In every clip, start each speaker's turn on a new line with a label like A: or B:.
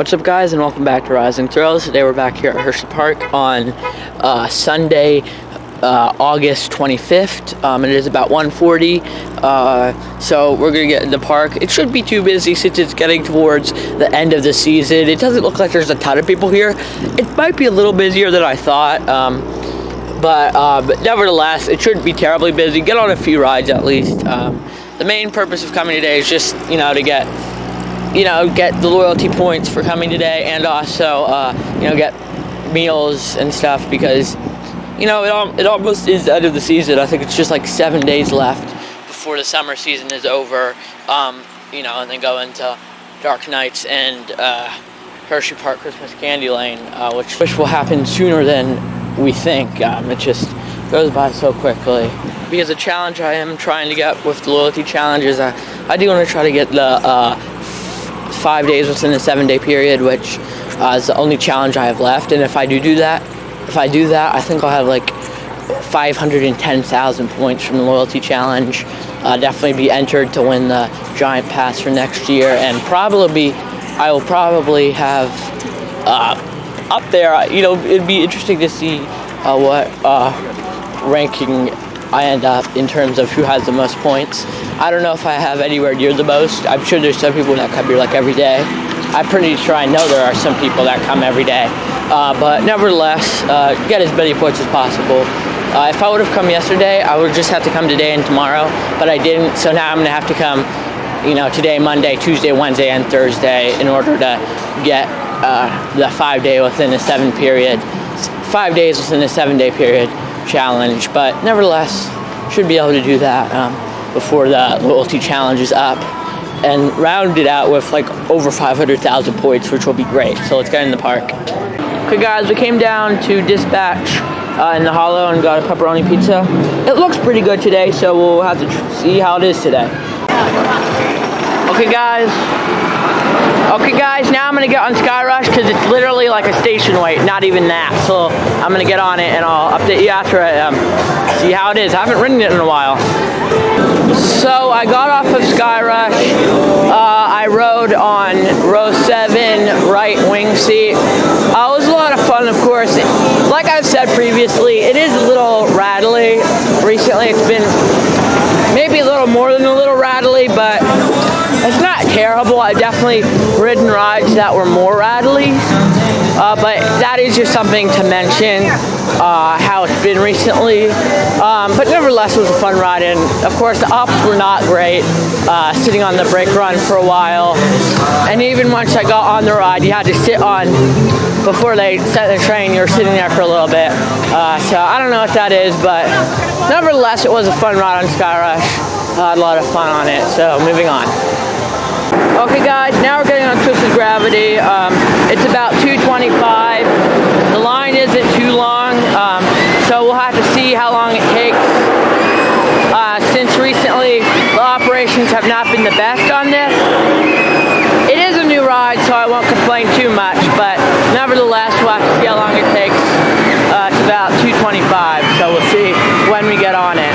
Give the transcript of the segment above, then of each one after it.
A: What's up, guys, and welcome back to Rising Thrills. Today we're back here at Hersheypark on Sunday, August 25th. It is about 1:40, so we're gonna get in the park. It shouldn't be too busy since it's getting towards the end of the season. It doesn't look like there's a ton of people here. It might be a little busier than I thought, but nevertheless, it shouldn't be terribly busy. Get on a few rides at least. The main purpose of coming today is just, to get the loyalty points for coming today, and also, get meals and stuff, because, it almost is the end of the season. I think it's just like 7 days left before the summer season is over, and then go into Dark Nights and Hersheypark Christmas Candy Lane, which will happen sooner than we think. It just goes by so quickly. Because the challenge I am trying to get with the loyalty challenge is I do want to try to get the 5 days within a 7-day period, which is the only challenge I have left. And if I do that, I think I'll have like 510,000 points from the loyalty challenge. Definitely be entered to win the giant pass for next year, and I will probably have up there. It'd be interesting to see what ranking I end up in terms of who has the most points. I don't know if I have anywhere near the most. I'm sure there's some people that come here like every day. I'm pretty sure I know there are some people that come every day. But nevertheless, get as many points as possible. If I would have come yesterday, I would just have to come today and tomorrow, but I didn't, so now I'm gonna have to come, today, Monday, Tuesday, Wednesday, and Thursday in order to get the 5 days within a 7-day period challenge. But nevertheless, should be able to do that before the loyalty challenge is up, and round it out with like over 500,000 points, which will be great. So let's get in the park. Okay, guys, we came down to Dispatch in the Hollow and got a pepperoni pizza. It looks pretty good today, so we'll have to see how it is today. Okay, guys, now I'm gonna get on Skyrush because it's literally like a station wait, not even that. So I'm gonna get on it and I'll update you after I see how it is. I haven't ridden it in a while. So I got off of Skyrush. I rode on row 7, right wing seat. It was a lot of fun, of course. Like I've said previously, it is a little rattly. Recently it's been maybe a little more than a little rattly, but it's not terrible. I've definitely ridden rides that were more rattly, but that is just something to mention, how it's been recently. But nevertheless, it was a fun ride, and of course the ups were not great, sitting on the brake run for a while, and even once I got on the ride, you had to sit on, before they set the train, you were sitting there for a little bit, so I don't know what that is, but nevertheless, it was a fun ride on Skyrush. I had a lot of fun on it, so moving on. Okay, guys, now we're getting on Twisted Gravity. It's about 2:25. The line isn't too long, so we'll have to see how long it takes. Since recently the operations have not been the best on this. It is a new ride, so I won't complain too much, but nevertheless, we'll have to see how long it takes. It's about 2:25, so we'll see when we get on it.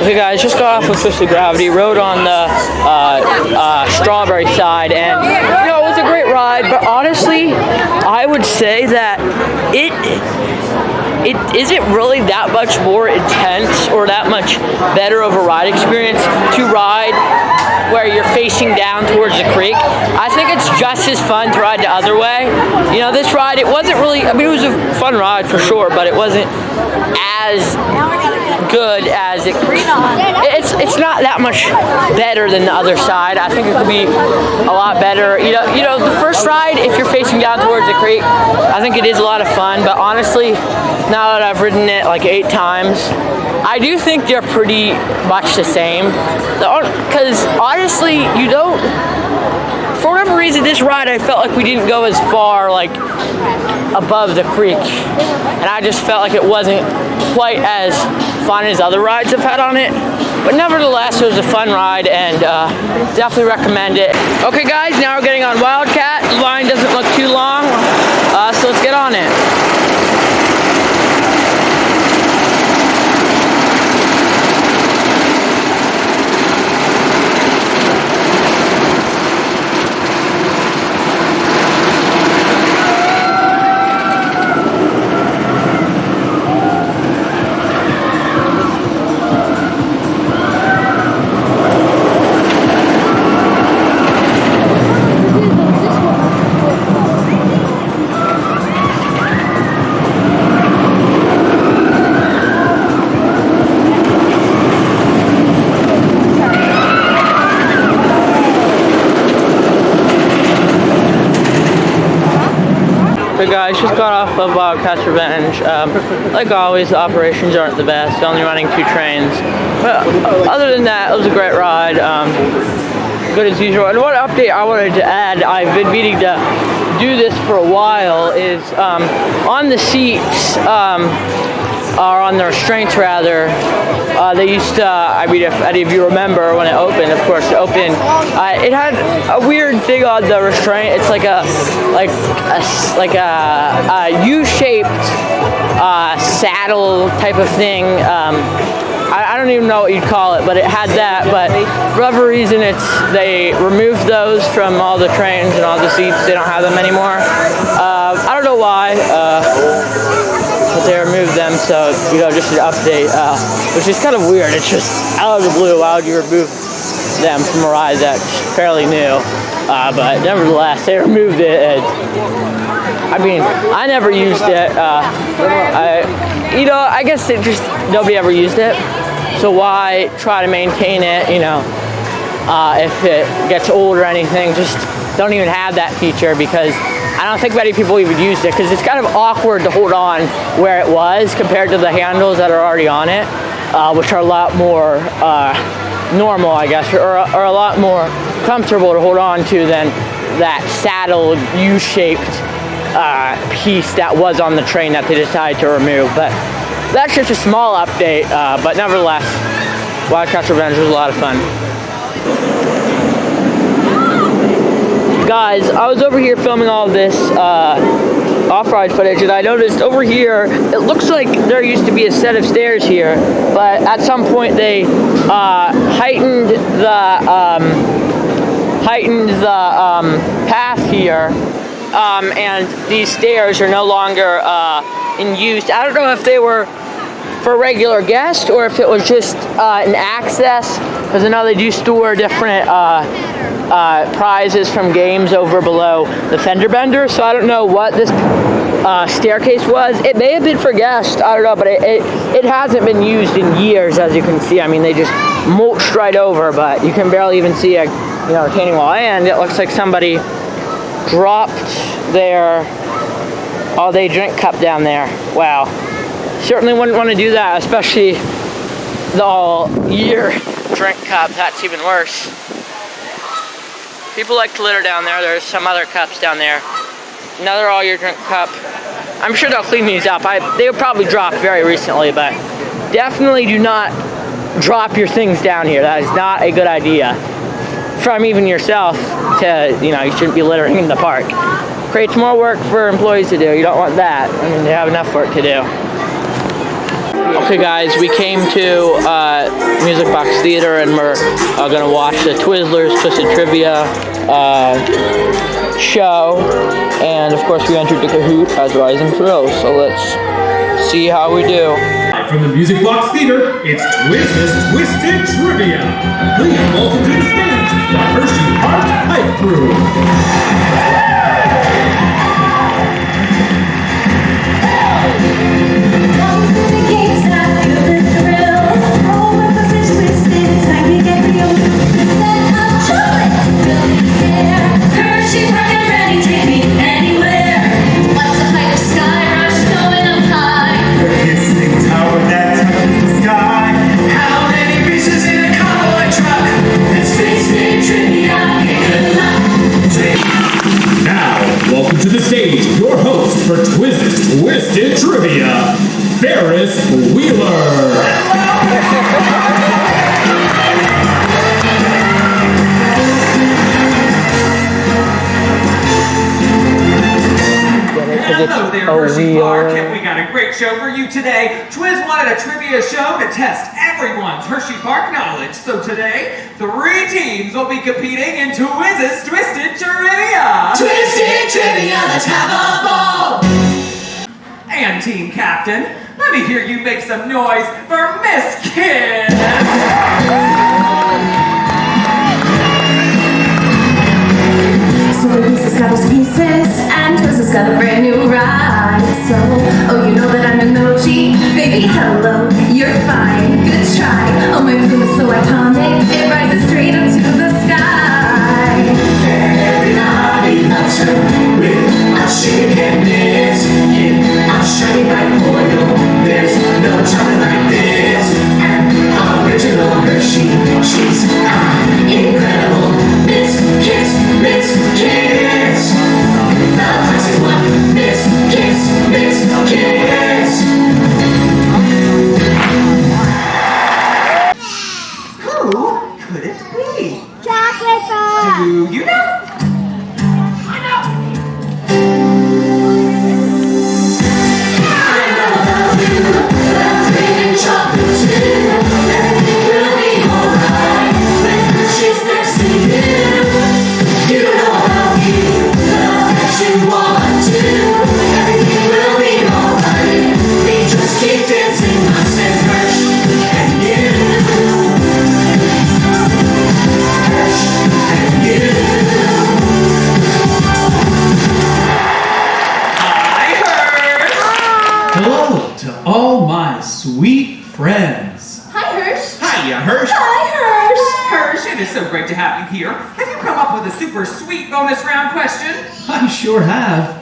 A: Okay, guys, just got off of Twisted Gravity, rode on the strawberry side, and it was a great ride, but honestly, I would say that is it really that much more intense or that much better of a ride experience to ride where you're facing down towards the creek? I think it's just as fun to ride the other way. You know, this ride, it wasn't really, I mean, it was a fun ride for sure, but it wasn't as good as it's not that much better than the other side. I think it could be a lot better. You know, the first ride, if you're facing down towards the creek, I think it is a lot of fun, but honestly, now that I've ridden it like 8 times, I do think they're pretty much the same. Because honestly, you don't, for whatever reason, this ride I felt like we didn't go as far like above the creek, and I just felt like it wasn't quite as fun as other rides I've had on it. But nevertheless, it was a fun ride, and definitely recommend it. Okay guys, now we're getting on Wildcat. The line doesn't look too long, so let's get on it. So guys, just got off of Wildcat Revenge. Like always, the operations aren't the best, only running 2 trains. But other than that, it was a great ride. Good as usual. And one update I wanted to add, I've been meaning to do this for a while, is on the seats, or on the restraints rather, they used to, I mean, if any of you remember when it opened, of course it opened, it had a weird thing on the restraint. It's like a U-shaped saddle type of thing. I don't even know what you'd call it, but it had that. But for whatever reason, they removed those from all the trains and all the seats. They don't have them anymore. I don't know why. But they removed them, so, you know, just an update, which is kind of weird. It's just out of the blue. Why would you remove them from a ride that's fairly new? But nevertheless, they removed it. And, I mean, I never used it. You know, I guess it just, nobody ever used it. So why try to maintain it, you know, if it gets old or anything? Just don't even have that feature, because I don't think many people even used it, because it's kind of awkward to hold on where it was compared to the handles that are already on it, which are a lot more normal, I guess, or a lot more comfortable to hold on to than that saddle U-shaped piece that was on the train that they decided to remove. But that's just a small update, but nevertheless, Wildcat Revenge was a lot of fun. Guys, I was over here filming all of this off-ride footage, and I noticed over here, it looks like there used to be a set of stairs here, but at some point they heightened the path here, and these stairs are no longer in use. I don't know if they were for regular guests or if it was just an access, because I know they do store different prizes from games over below the fender bender, so I don't know what this staircase was. It may have been for guests, I don't know, but it hasn't been used in years, as you can see. I mean, they just mulched right over, but you can barely even see a retaining wall, and it looks like somebody dropped their all-day drink cup down there. Wow. Certainly wouldn't want to do that, especially the all-year drink cup. That's even worse. People like to litter down there. There's some other cups down there. Another all-year drink cup. I'm sure they'll clean these up. They were probably dropped very recently, but definitely do not drop your things down here. That is not a good idea. From even yourself to, you shouldn't be littering in the park. Creates more work for employees to do. You don't want that. I mean, they have enough work to do. Okay guys, we came to Music Box Theater, and we're going to watch the Twizzlers Twisted Trivia show, and of course we entered the Kahoot as Rising Thrills, so let's see how we do.
B: From the Music Box Theater, it's Twiz's Twisted Trivia. Please welcome to the stage the Hersheypark Hype Crew. To the stage, your host for Twiz's Twisted Trivia, Ferris Wheeler.
C: Hello there, Hersheypark, and we got a great show for you today. Twiz wanted a trivia show to test everyone's Hersheypark knowledge. So today, 3 teams will be competing in Twiz's Twisted Trivia.
D: Twisted Trivia, let's have a ball!
C: And team captain, let me hear you make some noise for Miss Kids.
D: So this has got his pieces, and Twiz has got a brand new ride. So, oh, you know that I'm an OG. Baby, hello, you're fine, good try. Oh, my plume is so iconic, it rises straight up to the sky. Everybody loves her with a chic and this. I'm shining bright for you, there's no time like this. And original Hershey, she's incredible. Miss Kiss, Miss Kiss. The classic one, Miss Kiss, Miss Kiss.
C: Who could it be?
E: Chocolate bar!
C: Do you know?
B: Hello to all my sweet friends.
D: Hi, Hirsch.
B: Hiya, Hirsch.
D: Hi, Hirsch.
C: Hirsch, it is so great to have you here. Have you come up with a super sweet bonus round question?
B: I sure have.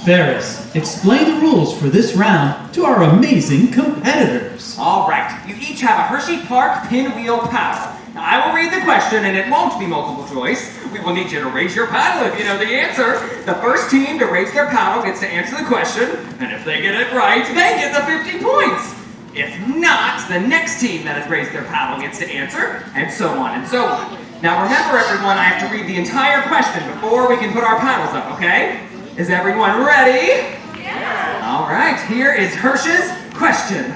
B: Ferris, explain the rules for this round to our amazing competitors.
C: All right, you each have a Hersheypark pinwheel paddle. Now, I will read the question, and it won't be multiple choice. We will need you to raise your paddle if you know the answer. The first team to raise their paddle gets to answer the question, and if they get it right, they get the 50 points. If not, the next team that has raised their paddle gets to answer, and so on and so on. Now remember, everyone, I have to read the entire question before we can put our paddles up, okay? Is everyone ready? Yeah. All right, here is Hirsch's question.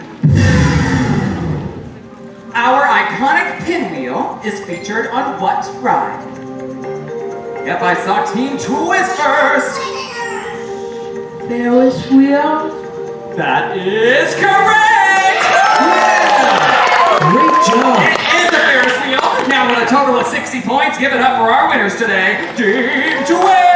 C: Our iconic pinwheel is featured on what ride? Yep, I saw Team Twiz first.
D: Ferris wheel.
C: That is correct!
B: Great job.
C: It is the Ferris wheel. Now with a total of 60 points, give it up for our winners today, Team Twiz!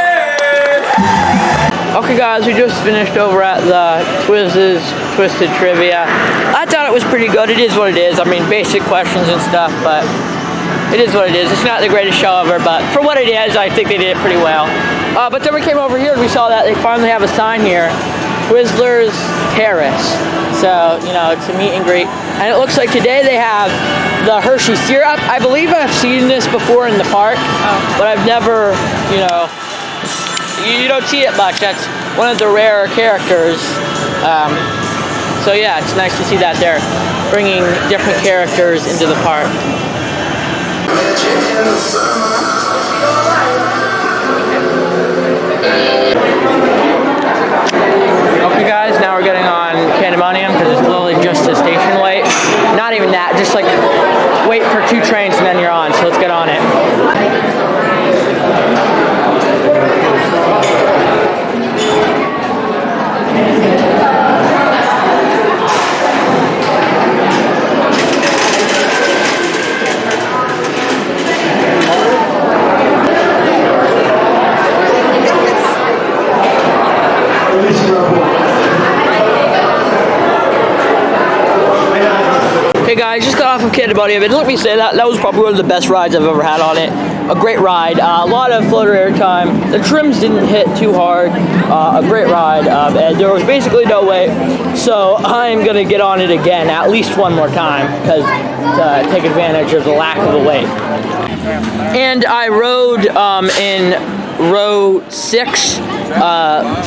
A: Okay guys, we just finished over at the Twiz's Twisted Trivia. I thought it was pretty good. It is what it is. I mean, basic questions and stuff, but it is what it is. It's not the greatest show ever, but for what it is, I think they did it pretty well. But then we came over here and we saw that they finally have a sign here, Twizzlers Terrace. So, you know, it's a meet and greet. And it looks like today they have the Hershey syrup. I believe I've seen this before in the park, but I've never, you don't see it much. That's one of the rarer characters. So yeah, it's nice to see that they're bringing different characters into the park. Okay guys, now we're getting on Candymonium because it's literally just a station wait. Not even that, just like wait for 2 trains and then you're on, so let's get on it. guys, just got off of Candymonium, and let me say that was probably one of the best rides I've ever had on it. A great ride, a lot of floater air time. The trims didn't hit too hard. A great ride, and there was basically no wait. So I'm gonna get on it again at least one more time because to take advantage of the lack of the wait. And I rode in row 6,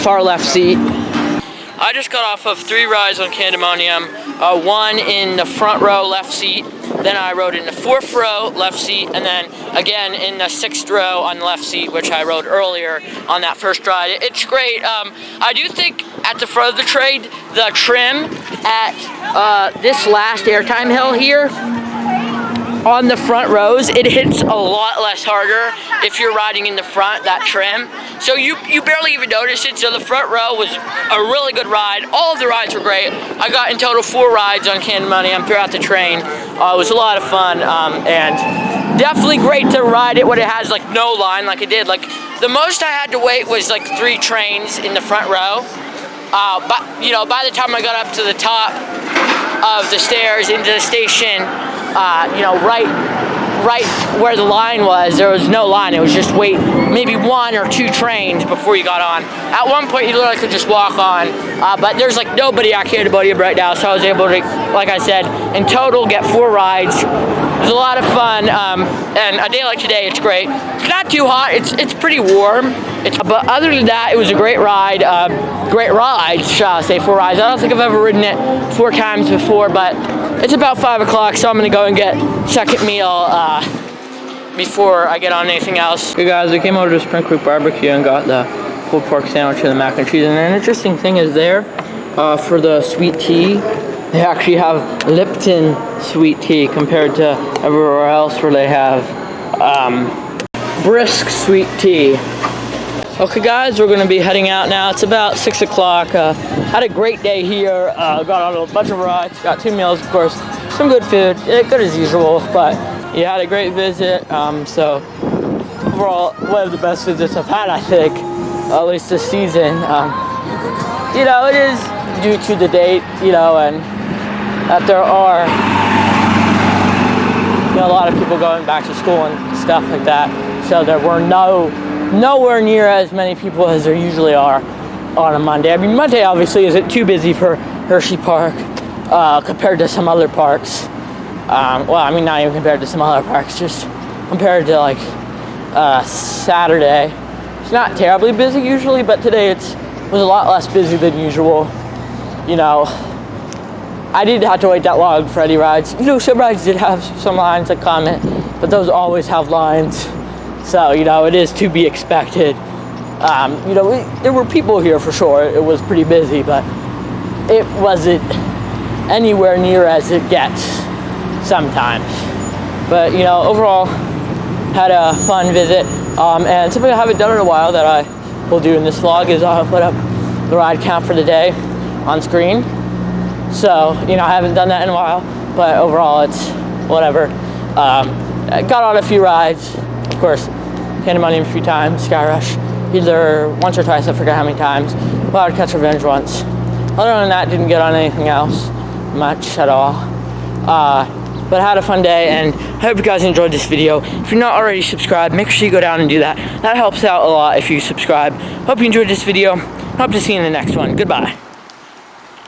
A: far left seat. I just got off of 3 rides on Candymonium, 1 in the front row left seat, then I rode in the 4th row left seat, and then again in the 6th row on the left seat, which I rode earlier on that first ride. It's great. I do think at the front of the trade, the trim at this last airtime hill here, on the front rows, it hits a lot less harder if you're riding in the front, that trim. So you barely even notice it. So the front row was a really good ride. All of the rides were great. I got in total 4 rides on Candymonium throughout the train. It was a lot of fun, and definitely great to ride it when it has like no line like it did. Like the most I had to wait was like 3 trains in the front row. But you know, by the time I got up to the top of the stairs into the station, you know, right where the line was, there was no line. It was just wait maybe 1 or 2 trains before you got on. At one point you literally could just walk on, but there's like nobody at Candymonium right now, so I was able to, like I said, in total get 4 rides. It was a lot of fun, and a day like today, it's great. It's not too hot, it's pretty warm. But other than that, it was a great ride. Great rides, shall I say, 4 rides. I don't think I've ever ridden it 4 times before, but it's about 5 o'clock, so I'm gonna go and get second meal before I get on anything else. Okay guys, we came over to Spring Creek Barbecue and got the pulled pork sandwich and the mac and cheese. And an interesting thing is there, for the sweet tea, they actually have Lipton sweet tea compared to everywhere else where they have brisk sweet tea. Okay guys, we're gonna be heading out now. It's about 6 o'clock. Had a great day here. Got on a bunch of rides, got 2 meals, of course. Some good food, good as usual, but yeah, had a great visit. So overall, one of the best visits I've had, I think, at least this season. You know, it is due to the date, you know, and that there are, you know, a lot of people going back to school and stuff like that. So there were nowhere near as many people as there usually are on a Monday. I mean, Monday obviously isn't too busy for Hersheypark compared to some other parks. Well, I mean, not even compared to some other parks, just compared to like Saturday. It's not terribly busy usually, but today was a lot less busy than usual. You know, I didn't have to wait that long for any rides. You know, some rides did have some lines like Comet, but those always have lines. So, you know, it is to be expected. You know, there were people here for sure. It was pretty busy, but it wasn't anywhere near as it gets sometimes. But, you know, overall, had a fun visit. And something I haven't done in a while that I will do in this vlog is I'll put up the ride count for the day on screen. So, you know, I haven't done that in a while, but overall it's whatever. I got on a few rides. Of course, Candymonium a few times, Skyrush either once or twice, I forget how many times. Wildcat Revenge once. Other than that, didn't get on anything else much at all. But I had a fun day, and I hope you guys enjoyed this video. If you're not already subscribed, make sure you go down and do that. That helps out a lot if you subscribe. Hope you enjoyed this video. Hope to see you in the next one. Goodbye.